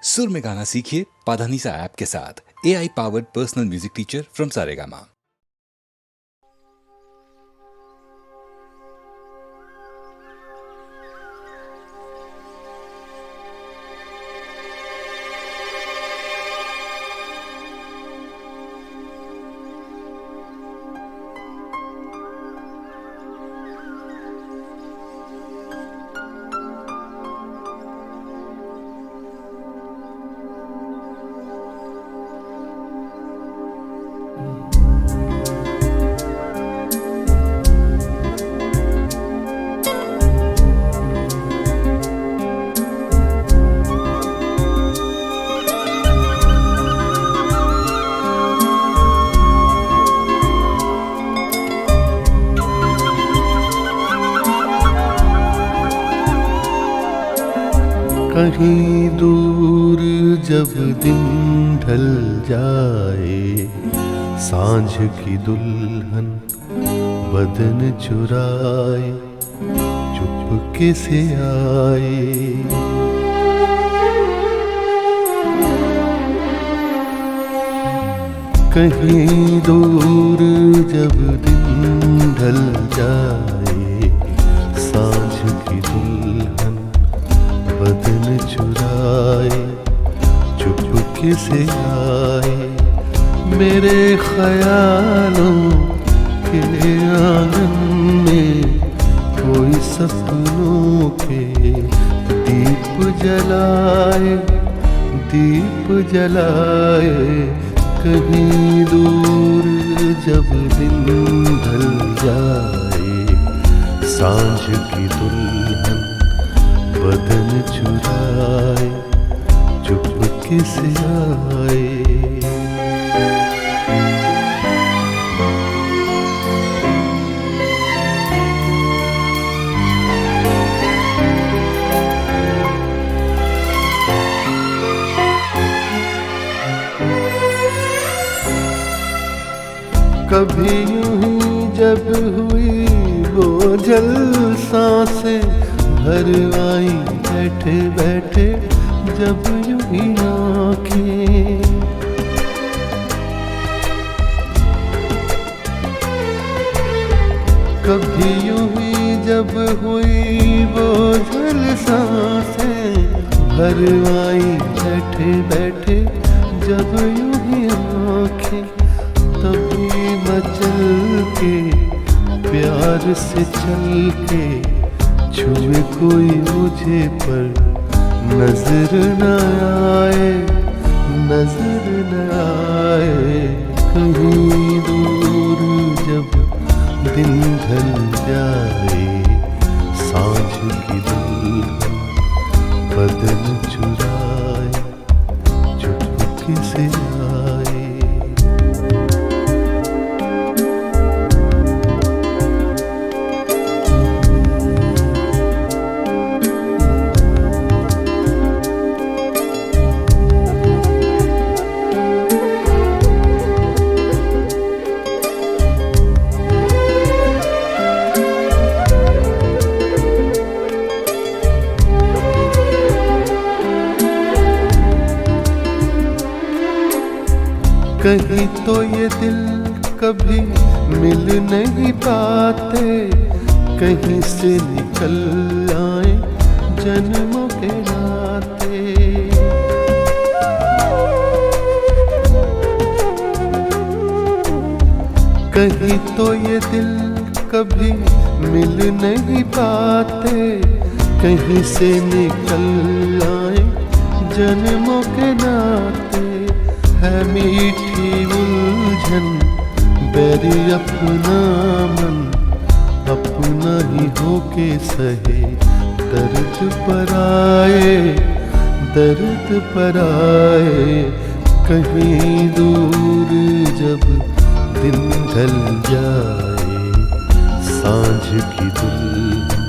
सुर में गाना सीखिए पाधानीसा ऐप के साथ। AI powered personal music teacher from Saregama. कहीं दूर जब दिन ढल जाए, सांझ की दुल्हन बदन चुराए चुपके से आए। कहीं दूर जब दिन ढल जाए, सांझ की दुल्हन बदन चुराए चुपके से आए। मेरे ख्यालों के आंगन में कोई सपनों के दीप जलाए, दीप जलाए। कहीं दूर जब दिन ढल जाए, सांझ की दुल्हन बदन चुराए चुपके से आए। कभी यूं ही जब हुई बोझल सांसें भर आई बैठे बैठे जब यूं ही आँखें। कभी यूं ही जब हुई बोझल सांसें भर आई बैठे बैठे जब यूं ही आँखें। तभी मचल के प्यार से चल के छुए कोई मुझे पर नजर न आए, नजर न आए। कहीं दूर जब दिन ढल जाए, सांझ की दुल्हन बदन चुराए चुपके से आए। कहीं तो ये दिल कभी मिल नहीं पाते, कहीं से निकल आए जन्मों के नाते। कहीं तो ये दिल कभी मिल नहीं पाते, कहीं से निकल आए जन्मों के नाते। है मीठी उलझन बैरी अपना मन, अपना ही होके सहे दर्द पर आए, दर्द पर आए। कहीं दूर जब दिन ढल जाए, सांझ की दुल्हन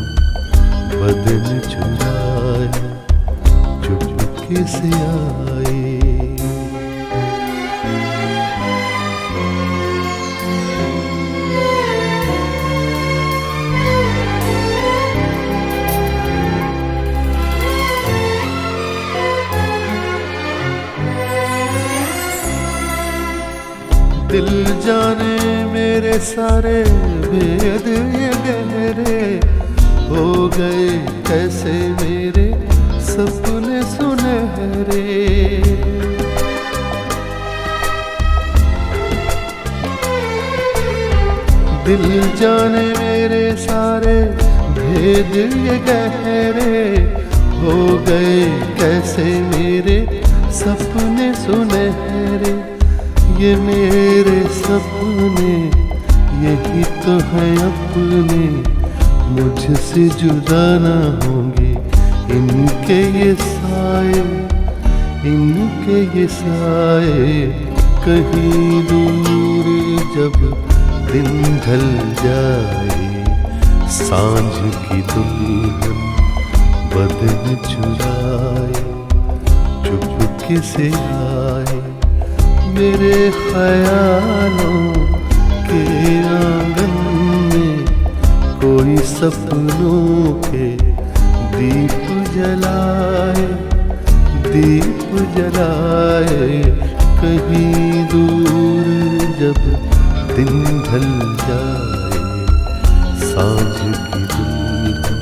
बदन चुराए चुपके से आए। दिल जाने मेरे सारे भेद ये गहरे हो गए कैसे मेरे सपने सुनहरे। दिल जाने मेरे सारे भेद ये गहरे हो गए कैसे मेरे सपने सुनहरे। ये मेरे सपने यही तो है अपने, मुझसे जुदा ना होंगे इनके ये साए, इनके ये साए। कहीं दूर जब दिन ढल जाए, सांझ की दुल्हन बदन चुराए, चुपके से आए मेरे ख्यालों के आंगन में। कोई सपनों के दीप जलाए, दीप जलाए। कहीं दूर जब दिन ढल जाए, सांझ की दुल्हन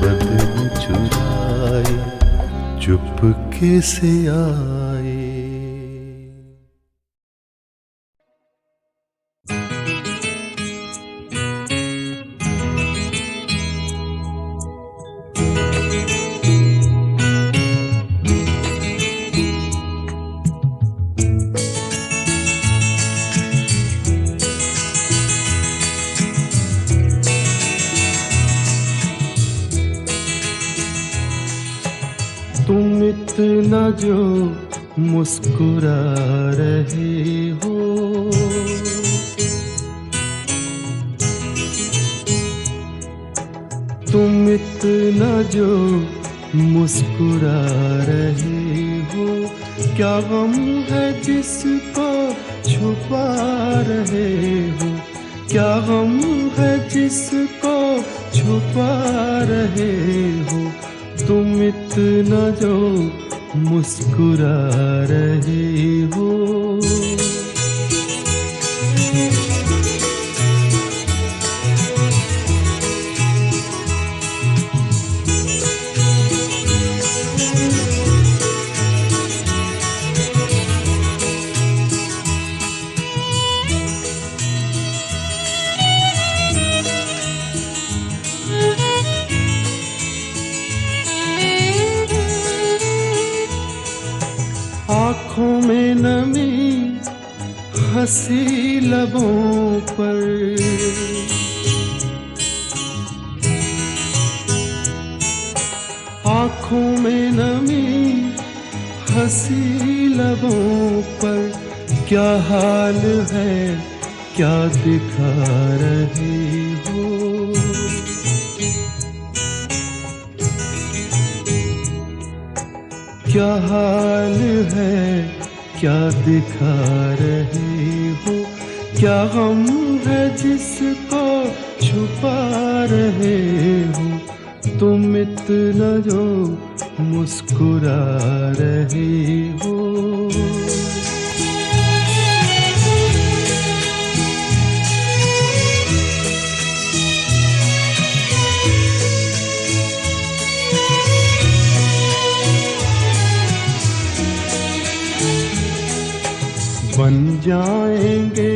बदन चुराए, चुपके से आए। तुम इतना जो मुस्कुरा रहे हो, तुम इतना जो मुस्कुरा रहे हो। क्या गम है जिसको छुपा रहे हो, क्या गम है जिसको छुपा रहे हो। तुम इतना जो मुस्कुरा रहे हो। आँखों में नमी हंसी लबों पर, आँखों में नमी हंसी लबों पर। क्या हाल है क्या दिखा रहे हो। क्या हाल है क्या दिखा रहे हो। क्या गम है जिसको छुपा रहे हो। तुम इतना जो मुस्कुरा रहे हो। बन जाएंगे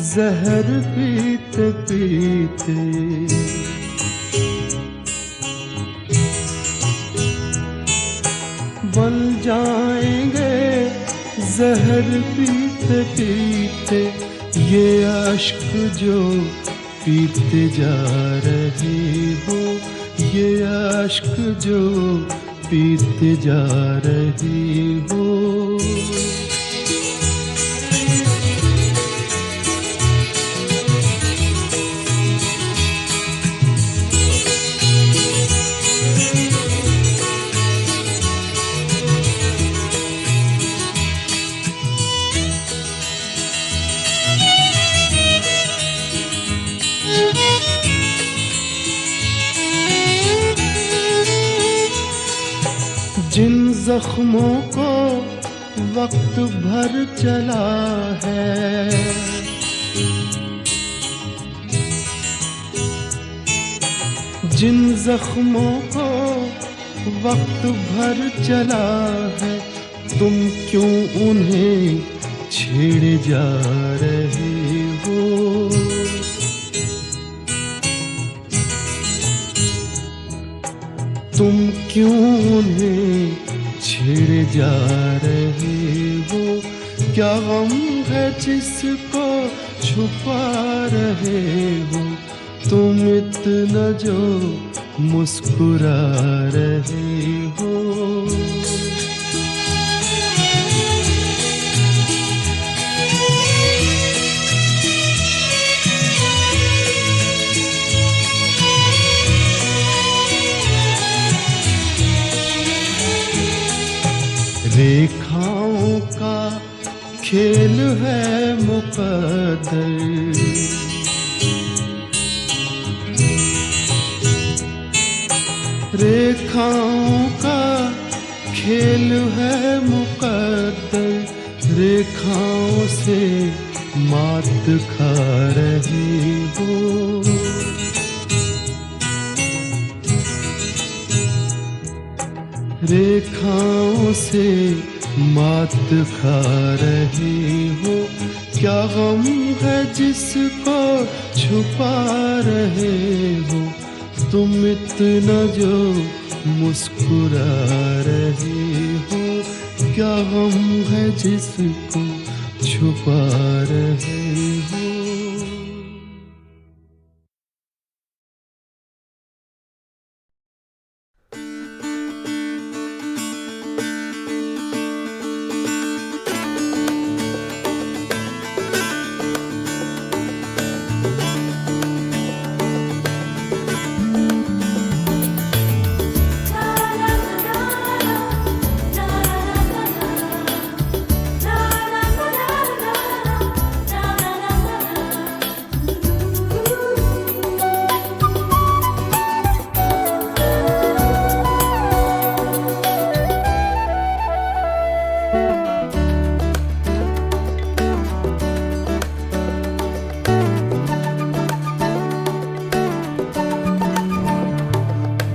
जहर पीते पीते, बन जाएंगे जहर पीते पीते। ये अश्क जो पीते जा रहे हो, ये अश्क जो पीते जा रहे हो। जिन जख्मों को वक्त भर चला है। जिन जख्मों को वक्त भर चला है, तुम क्यों उन्हें छेड़े जा रहे हो? तुम क्यों उन्हें छेड़े जा रहे हो? क्या गम है जिसको छुपा रहे हो? तुम इतना जो मुस्कुरा रहे हो। रेखाओं का खेल है मुकद्दर, रेखाओं का खेल है मुकद्दर। रेखाओं से मात खा रही हो। रेखाओं से मात खा रही हो। क्या गम है जिसको छुपा रहे हो? तुम इतना जो मुस्कुरा रहे हो। क्या गम है जिसको छुपा रहे हो?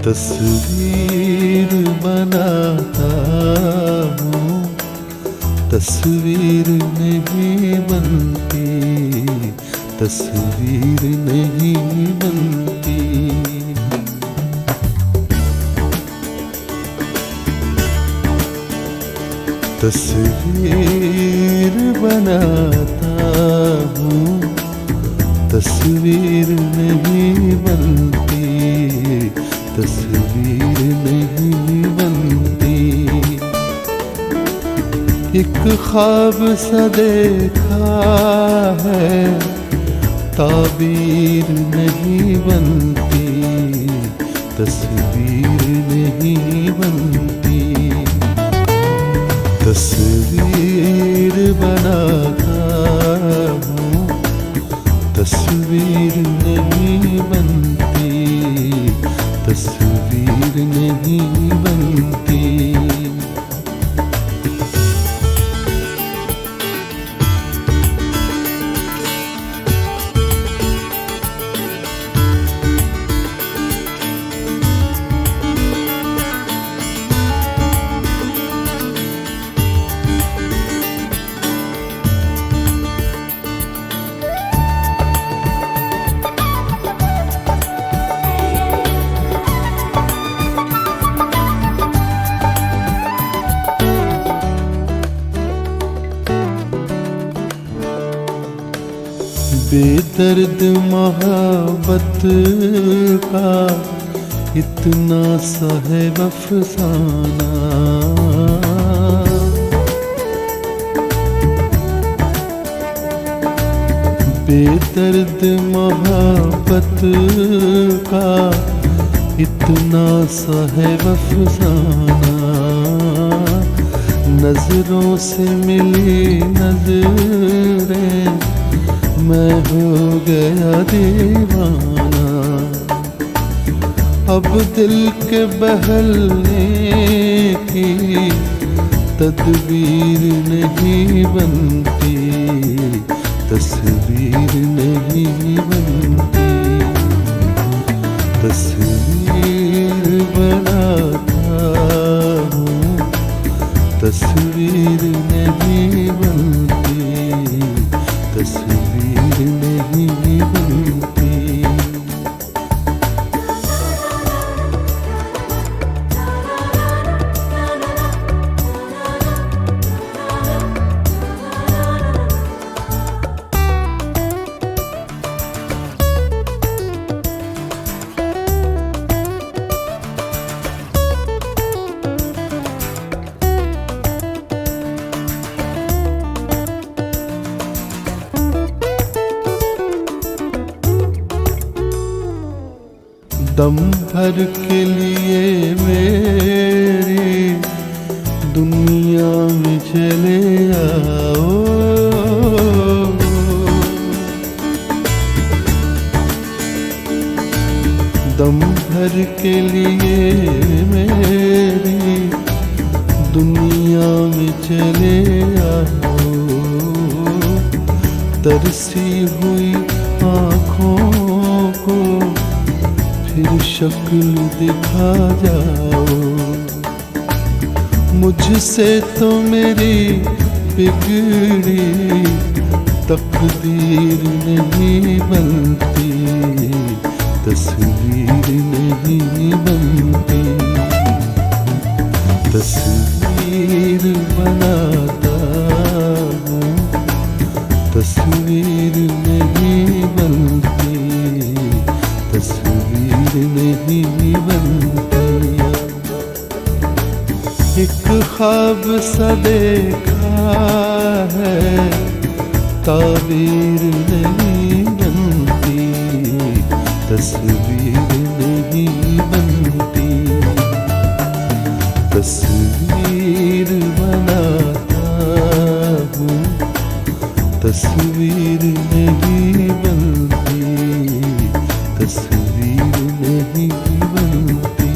तस्वीर बनाता हूँ, तस्वीर नहीं बनती, तस्वीर नहीं बनती। तस्वीर बनाता हूँ, तस्वीर नहीं बनती, तस्वीर नहीं बनती। एक ख्वाब सा देखा है, ताबीर नहीं बनती, तस्वीर नहीं बनती। तस्वीर बनाता हूँ, तस्वीर नहीं बनती, तस्वीर नहीं बनती। बेदर्द मोहब्बत का इतना सा है अफसाना, बेदर्द मोहब्बत का इतना सा है अफसाना। नजरों से मिली नजरें, मैं हो गया दीवाना। अब दिल के बहलने की तदबीर नहीं बनती, तस्वीर नहीं बनती। तस्वीर बनाता हूँ, तस्वीर नहीं बनती, तस्वीर नहीं बनती। दम भर के लिए मेरी दुनिया में चले आओ, दम भर के लिए मेरी दुनिया में चले आओ। तरसी हुई आँखों को फिर शक्ल दिखा जाओ। मुझसे तो मेरी बिगड़ी तकदीर नहीं बनती, तस्वीर नहीं बनती। तस्वीर बनाता हूँ, तस्वीर नहीं बनती, तस्वीर नहीं बनती। एक ख्वाब सा देखा है, ताबीर नहीं बनती, तस्वीर नहीं बनती। तस्वीर बनाता हूँ, तस्वीर नहीं बनती, तस्वीर नहीं बनती।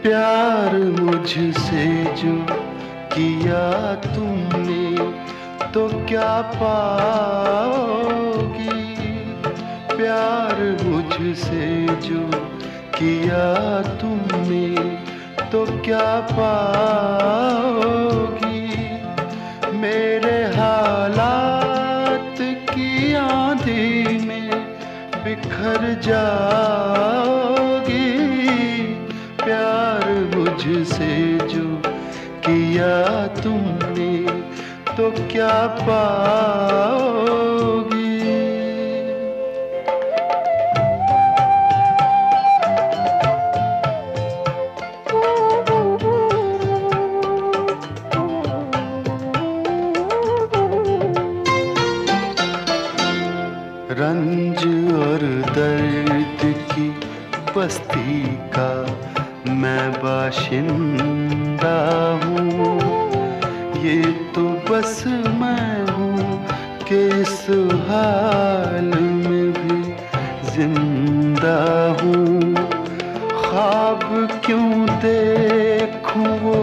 प्यार मुझसे जो किया तुमने तो क्या पाओगी। प्यार मुझसे जो किया तुमने तो क्या पाओगी। मेरे हालात की आंधी में बिखर जाओगी। प्यार मुझसे जो किया तुमने तो क्या पाओगी। रंज और दर्द की बस्ती का मैं बाशिंदा हूँ। ये तो बस मैं हूँ कि इस हाल में भी जिंदा हूँ। ख्वाब क्यों देखूँ वो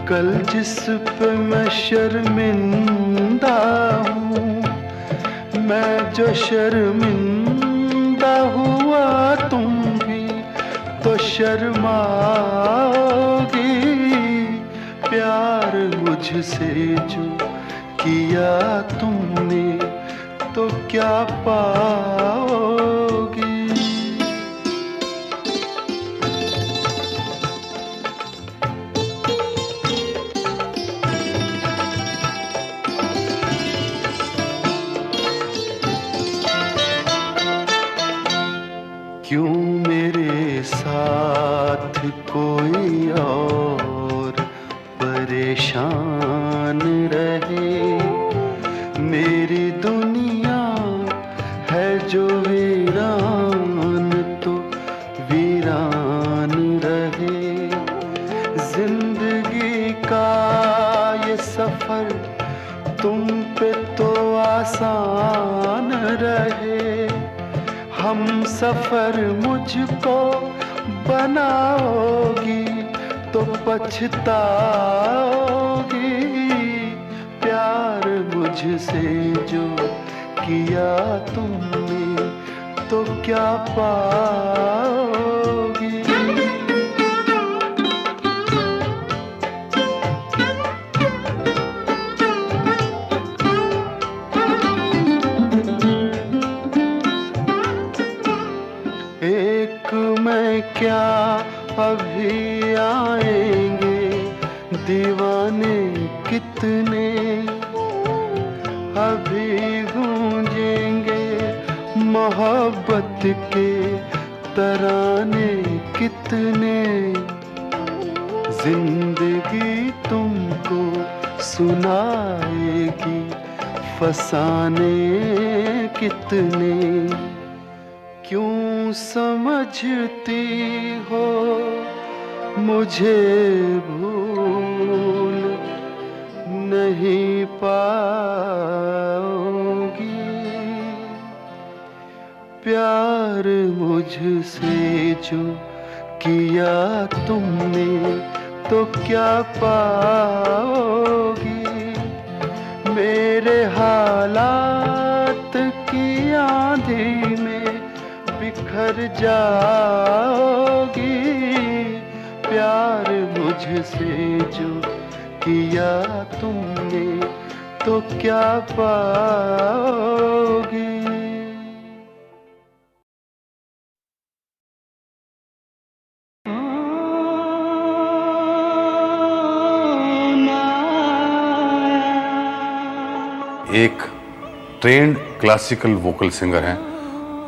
कल जिस पे मैं शर्मिंदा हूँ। मैं जो शर्मिंदा हुआ तुम भी तो शर्माओगी। प्यार मुझसे जो किया तुमने तो क्या पाओ। वीरान तो वीरान रहे। जिंदगी का ये सफर तुम पे तो आसान रहे। हम सफर मुझको बनाओगी तो पछताओगी। प्यार मुझसे जो किया तुमने तो क्या पाओगी। एक मैं क्या अभी आएंगे दीवाने कितने। अभी गूंजेंगे मोहब्बत के तराने कितने। जिंदगी तुमको सुनाएगी फसाने कितने। क्यों समझती हो मुझे भूल नहीं पाओगी। प्यार मुझसे जो किया तुमने तो क्या पाओगी। मेरे हालात की आंधी में बिखर जाओगी। प्यार मुझसे जो किया तुमने तो क्या पाओगी। एक ट्रेंड क्लासिकल वोकल सिंगर हैं,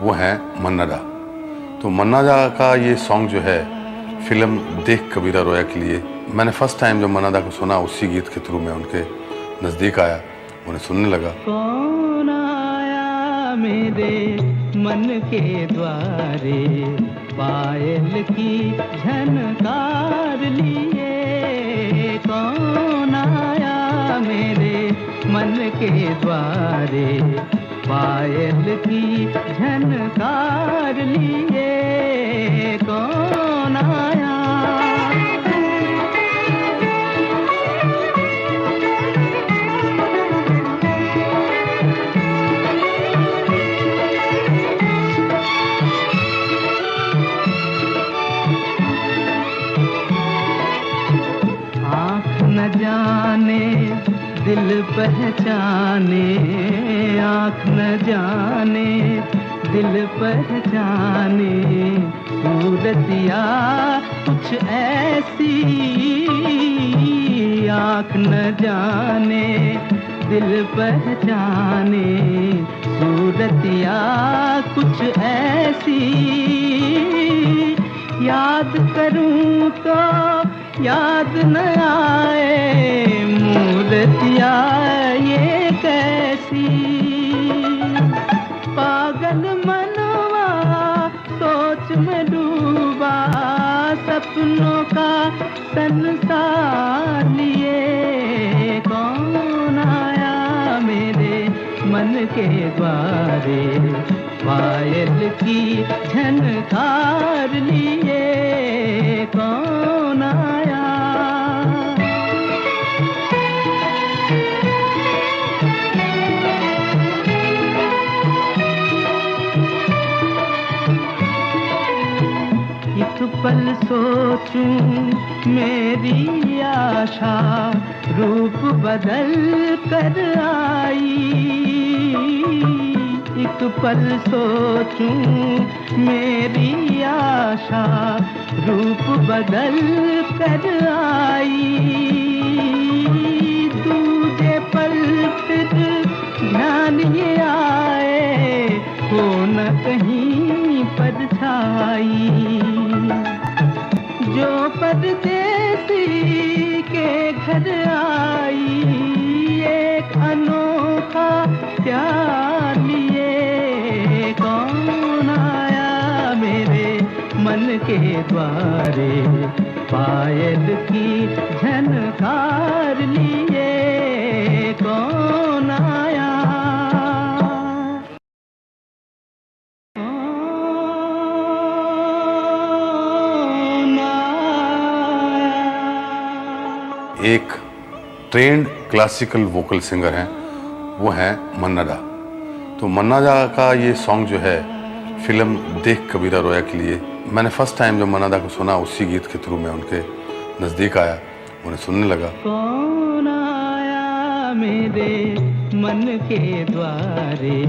वो हैं मन्ना डा। तो मन्ना डा का ये सॉन्ग जो है फिल्म देख कबीरा रोया के लिए, मैंने फर्स्ट टाइम जब मन्ना डा को सुना उसी गीत के थ्रू मैं उनके नज़दीक आया, उन्हें सुनने लगा। कौन आया मेरे मन के द्वारे, पायल की झनकार लिए। कौन आया मेरे मन के द्वारे, पायल की झनकार लिए। कौन आया। आँख न जाने दिल पहचाने, आँख न जाने दिल पहचाने। सूरतिया कुछ ऐसी, आँख न जाने दिल पहचाने। सूरतिया कुछ ऐसी, याद करूं तो याद न आए। मूर्तिया ये कैसी, पागल मनवा सोच में डूबा। सपनों का संसार लिए। कौन आया मेरे मन के द्वारे, पायल की झनकार लिए। कौन आया। एक पल सोचूं मेरी आशा, रूप बदल कर आई। एक पल सोचूं मेरी आशा, रूप बदल कर आई। दूजे पल फिर ध्यान ये आए, हो न कहीं परछाई। जो परदेसी के घर आई, एक अनोखा प्यार लिए। कौन के द्वारे पायल की झनकार लिए कौन आया, कौन आया। एक ट्रेंड क्लासिकल वोकल सिंगर हैं, वो हैं मन्ना डा। तो मन्ना डा का ये सॉन्ग जो है फिल्म देख कबीरा रोया के लिए, मैंने फर्स्ट टाइम जब मन्ना डा को सुना उसी गीत के थ्रू मैं उनके नज़दीक आया, उन्हें सुनने लगा। कौन आया मेरे मन के द्वारे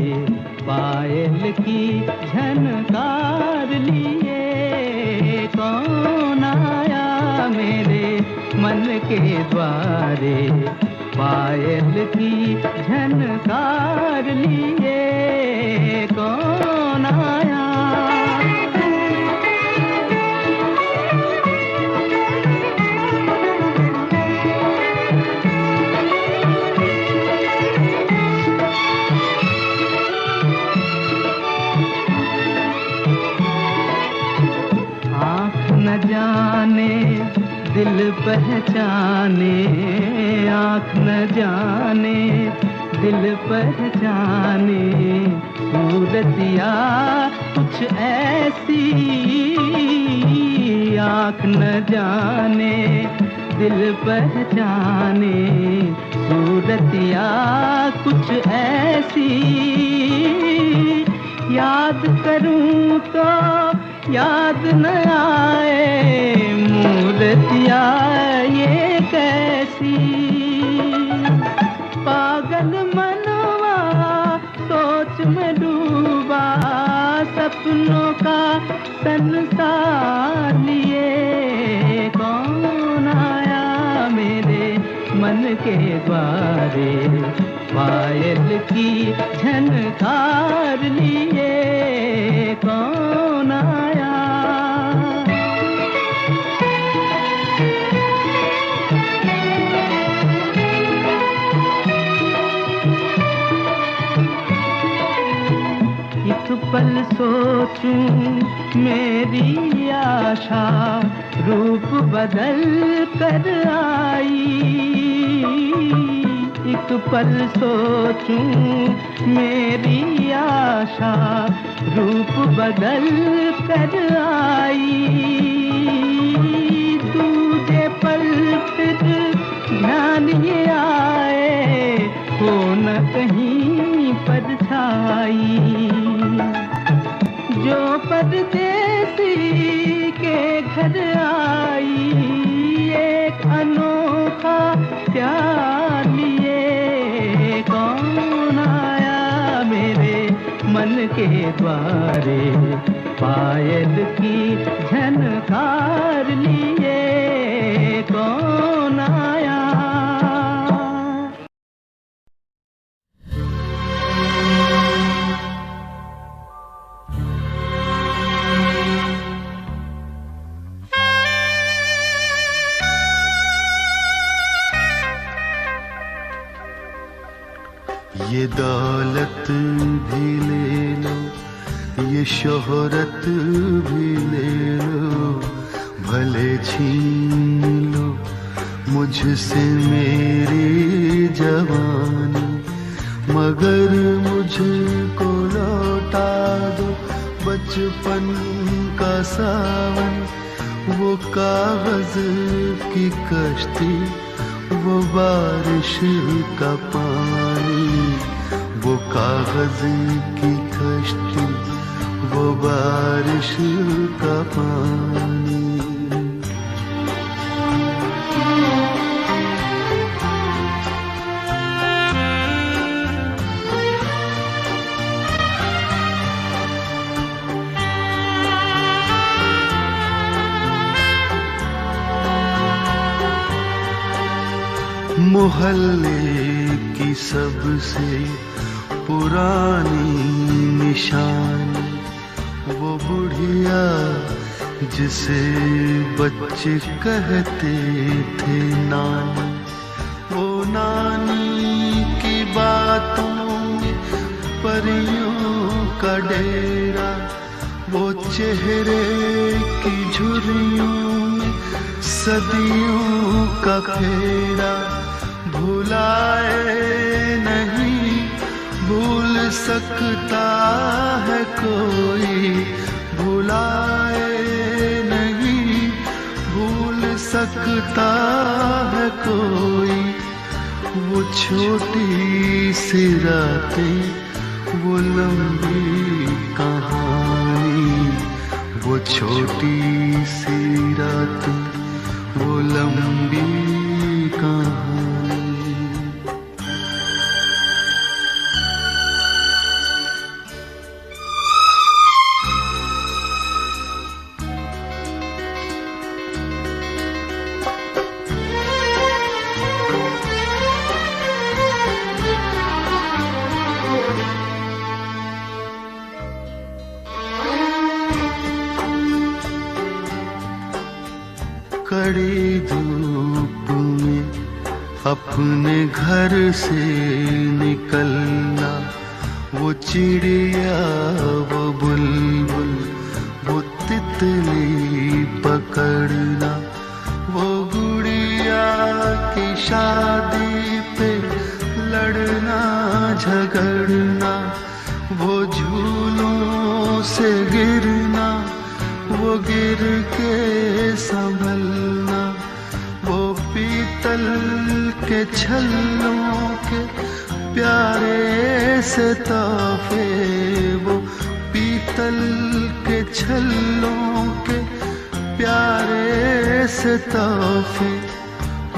पायल की झनकार लिए, कौन आया मेरे मन के द्वारे पायल की झनकार लिए कौन आया। आँख न जाने दिल पहचाने, आँख न जाने दिल पहचाने, सूरतिया कुछ ऐसी, आँख न जाने दिल पहचाने, सूरतिया कुछ ऐसी, याद करूं तो याद न आए, मूर्तिया ये कैसी, पागल मनवा सोच में डूबा, सपनों का संसार लिए कौन आया मेरे मन के द्वारे पायल की झनकार लिए कौन आया। एक पल सोचूं मेरी आशा रूप बदल कर आई, एक पल सोचूं मेरी आशा रूप बदल कर आई, दूजे पल फिर ध्यान ये आए हो न कहीं परछाई, जो परदेसी के घर आई, एक अनोखा प्यार लिए कौन आया मेरे मन के द्वारे पायल की झनकार लिए कौन आया। ये दौलत भी ले लो, ये शोहरत भी ले लो, भले छीन लो मुझसे मेरी जवानी, मगर मुझको लौटा दो बचपन का सावन, वो कागज की कश्ती, वो बारिश का पानी, वो कागज की कश्ती, वो बारिश का पानी। मोहल्ले की सबसे पुरानी निशानी, वो बुढ़िया जिसे बच्चे कहते थे नानी, वो नानी की बातों में परियों का डेरा, वो चेहरे की झुर्रियों में सदियों का फेरा, भुलाए नहीं भूल सकता है कोई, भुलाए नहीं भूल सकता है कोई। वो छोटी सी रातें, वो लंबी कहानी, वो छोटी सी रातें, वो लंबी कहानी। कड़ी धूप में अपने घर से निकलना, वो चिड़िया वो बुलबुल वो तितली पकड़ना, वो गुड़िया की शादी पे लड़ना झगड़ना, वो झूलों से गिरना, वो गिर के संभलना, वो पीतल के छल्लों के प्यारे से तोहफे, वो पीतल के छल्लों के प्यारे से तोहफे,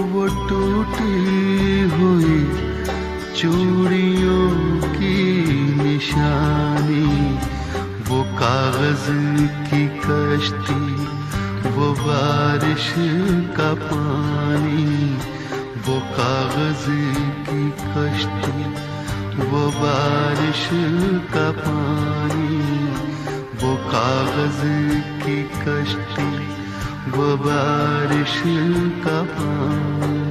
वो टूटी हुई चूड़ियों की निशानी, वो कागज की कश्ती, वो बारिश का पानी, वो कागज की कश्ती, वो बारिश का पानी, वो कागज की कश्ती, वो बारिश का पानी।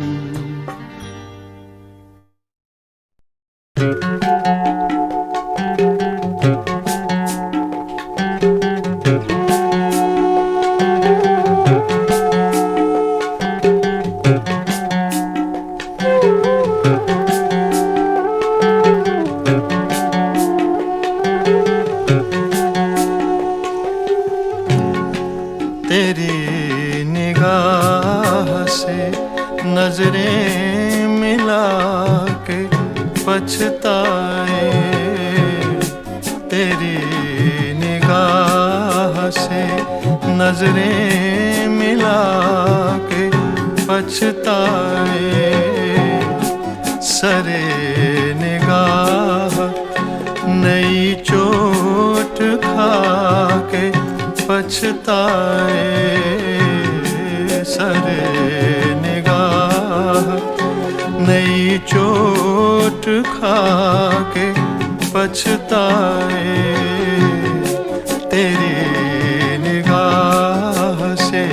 तेरी निगाह से नजरें मिला के पछताए, तेरी निगाह से नजरें मिला के पछताए, सरे निगाह नई चोट खा के पछताए, सरे निगाह नई चोट खा के पछताए, तेरी निगाह से।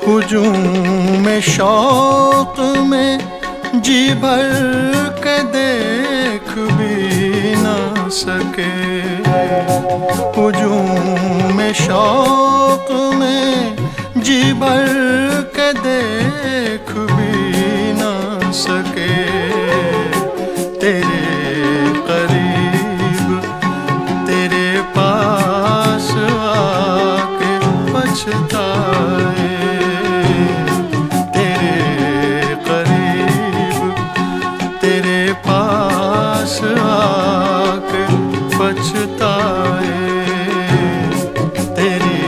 हुजूम में शौक में जी भर के देख भी ना सके, हुजूम में शौक में जी भर के देख भी ना सके, तेरे करीब तेरे पास आके पछताए, आके पछताए, तेरी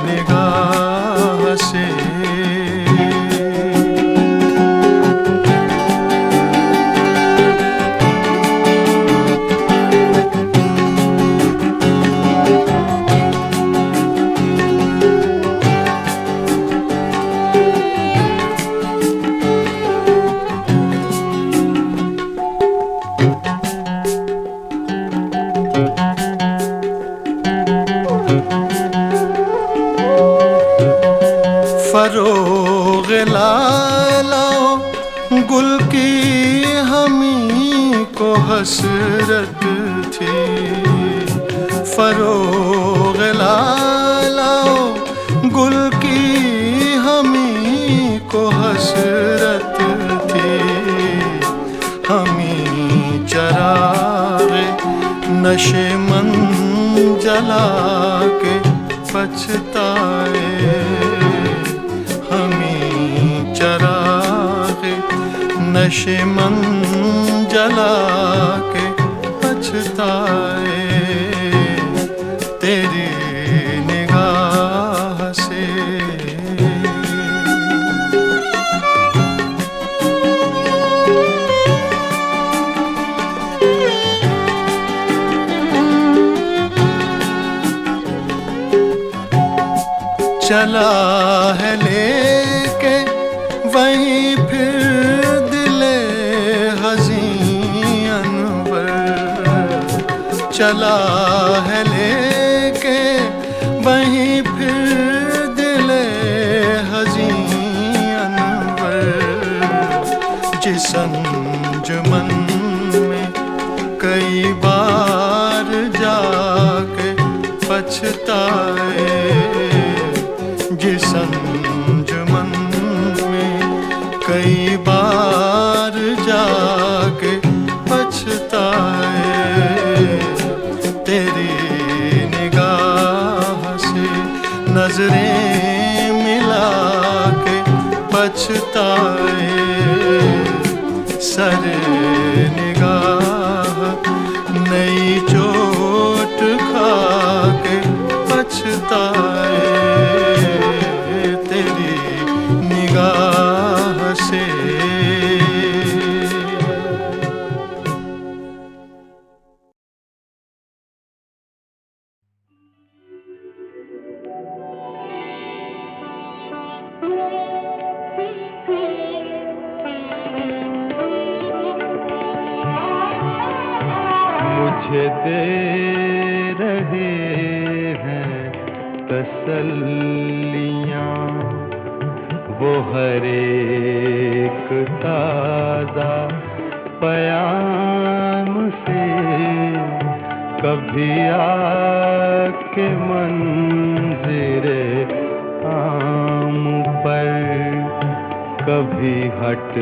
निगाह से। फरोग लाओ गुल की हमी को हसरत थी, फरोग लाओ गुल की हमी को हसरत थी। हमी चरागे नशे मन जला के पछताए, हमी चरागे नशे मन जला के पछताए। तेरी निगाह से चला है लेके वहीं फिर दिले हज़ीं अनवर, चला है लेके वहीं फिर दिले हज़ीं अनवर। जिस अंजुमन में कई बार जाके पछताए, जिस अंजुमन में कई बार जाके पछताए। तेरी निगाह से नजरें मिला के पछताए, सर निगाह नई चोट खा के पछताए। तेरी निगाह से मुझे दे रहे हैं तसल्लियाँ वो हर एक ताज़ा पयाम से, कभी आके मंज़िरे आम पर, कभी हट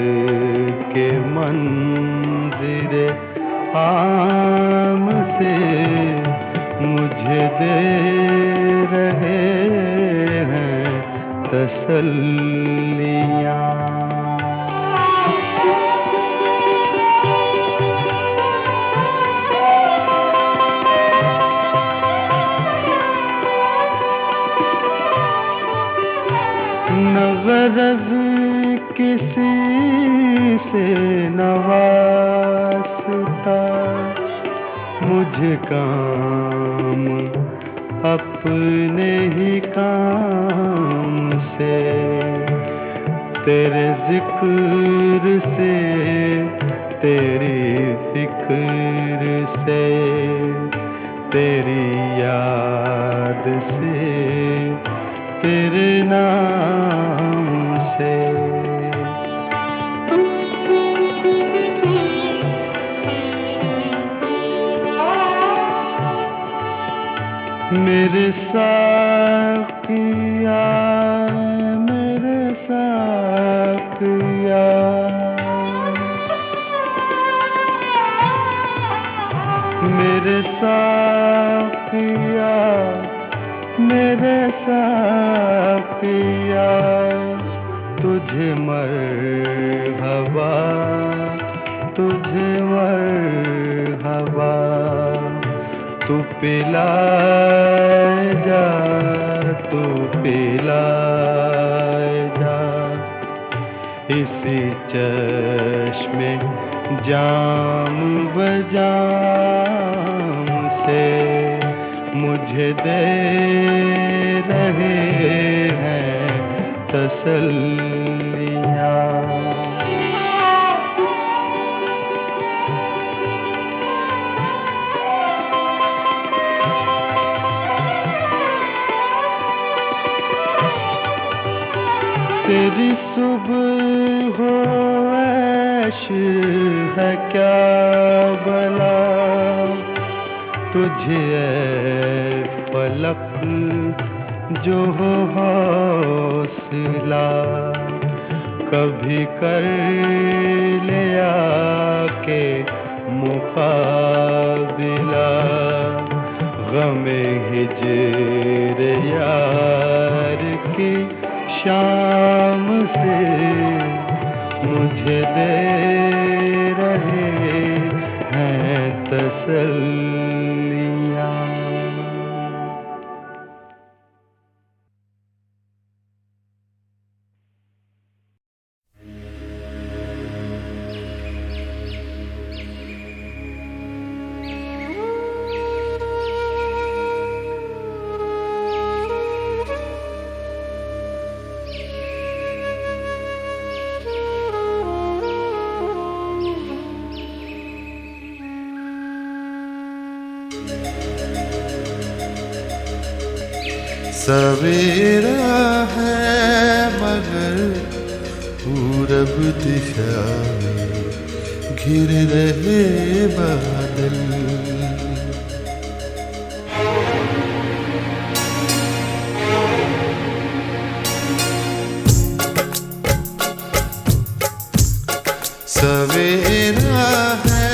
के मंज़िरे आम से मुझे दे रहे हैं तसल्लियाँ। न ग़रज़ किसी से न वास्ता, मुझे काम अपने ही काम से, तेरे ज़िक्र से तेरी फ़िक्र से, तेरी याद से तेरे नाम से। मेरे साकिया मेरे साकिया, मेरे साकिया मेरे साकिया, तुझे मरहबा तुझे मरहबा, तू पिलाए जा तू पिलाए जा, इसी चश्मे जाम बजाम से मुझे दे रहे हैं तसल्लियाँ। तेरी सुबह हो ऐश है क्या भला, तुझे ऐ पलक जो हो हौसला, कभी कर लिया के मुकाबिला, गमे हिजर यार की शाम से मुझे दे रहे हैं तसल्लियाँ। सवेरा है मगर पूरब दिशा में घिर रहे बादल, सवेरा है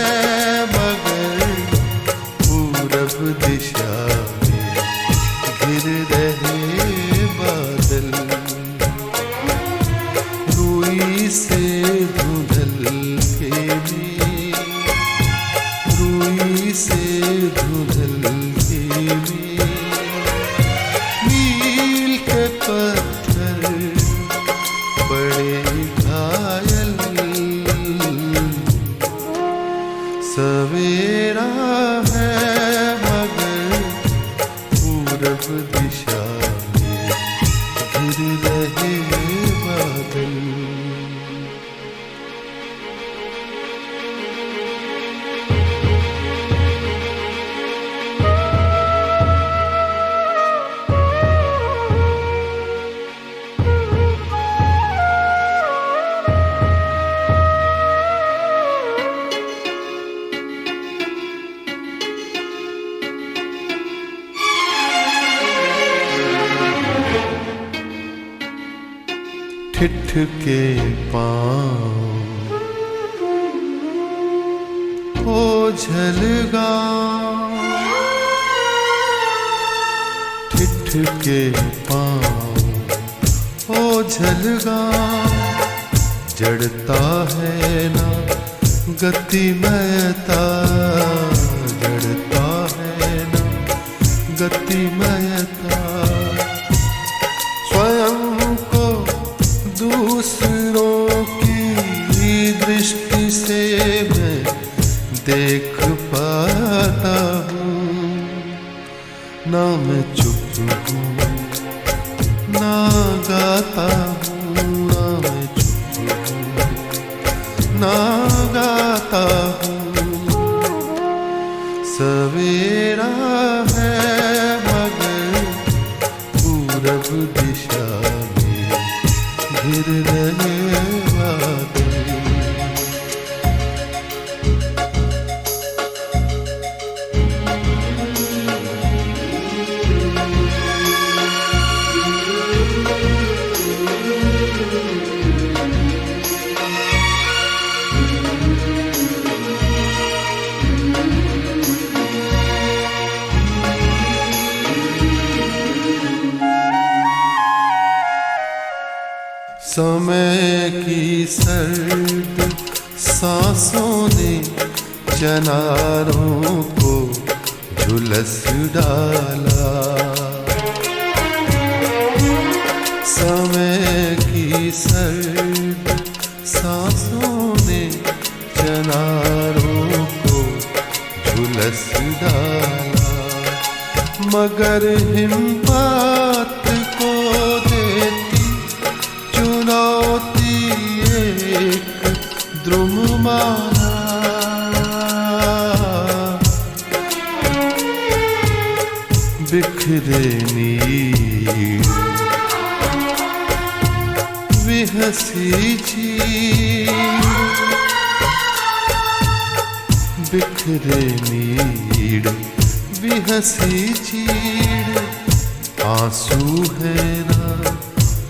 मगर पूरब दिशा में घिर रहे बादल, रूई से धुंधल के लिए, रूई से धुंधल के लिए, मील के पत्थर पड़े घायल, सवेरा है मगर पूरब दिशा में घिर रहे बादल। ठिठ के पाँव ओझल गाँव, ठिठ के पाँव ओझल गाँव, जड़ता है ना गतिमयता, जड़ता है ना गतिमयता, स्वयं को दूसरों की दृष्टि से मैं देख पाता हूँ, ना मैं चुप हूँ ना गाता हूँ, ना मैं चुप हूँ ना गाता हूँ, सवेरा है मगर पूरब दिशा में घिर रहे बादल। समय की सर्द सांसों ने चनारों को झुलस डाला, समय की सर्द सांसों ने चनारों को झुलस डाला, मगर हिम्मत को देती चुनौती एक द्रुममाला, बिखरे नीर बेहसी चीर बिखरे नीड़ बेहसी चीड़ आंसू है ना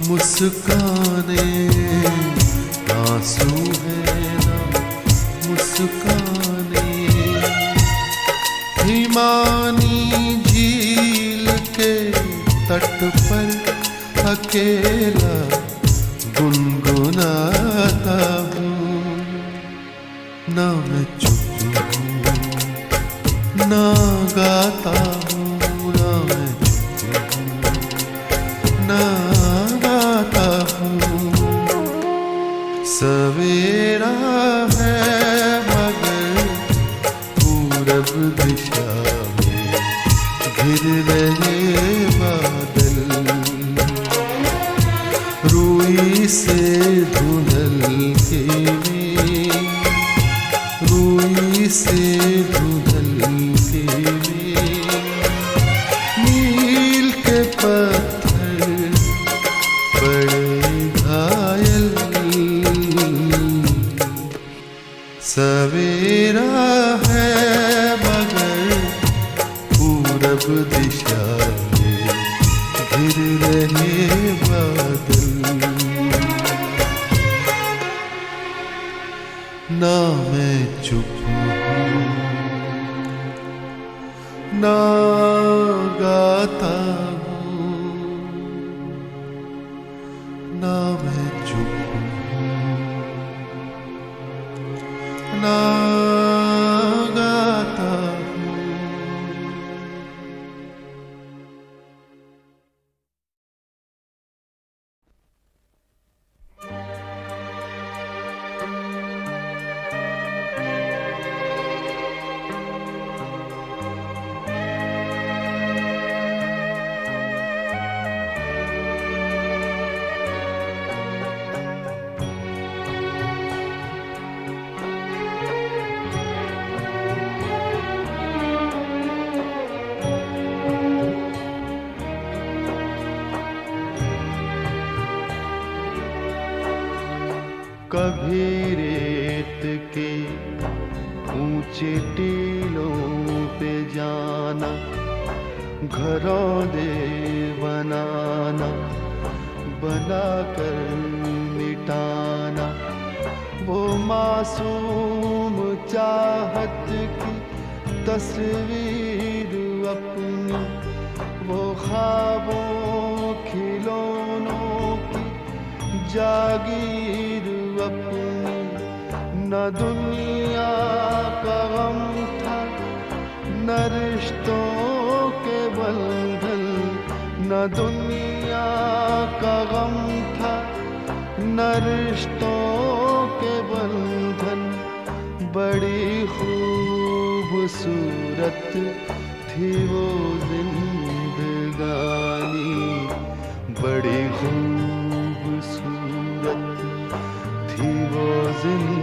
मुस्काने आंसू है ना मुस्काने हिमानी झील के तट पर अकेला गुनगुनाता हूँ ना मैं चुप हूँ ना गाता हूँ ना मैं चुप हूँ ना गाता हूँ सवेरा है मगर पूरब दिशा में घिर रहे बादल रूई से धुंधल के में रूई से धुंधल के में नील के पत्थर बड़े घायल सवेरा है मगर पूरब दिशा में घिर रहे बादल ना मैं चुप हूँ ना गाता हूँ ना मैं चुप हूँ ना गाता हूँ कभी रेत के ऊंचे टीलों पे जाना घरौंदे बनाना बनाकर मिटाना वो मासूम चाहत की तस्वीर अपनी वो ख्वाबों खिलौनों की जागीर अपनी न दुनिया का गम था न रिश्तों के बंधन न दुनिया का गम था न रिश्तों के बंधन बड़ी खूबसूरत थी वो जिंदगानी बड़ी खूबसूरत थी वो जिंदगानी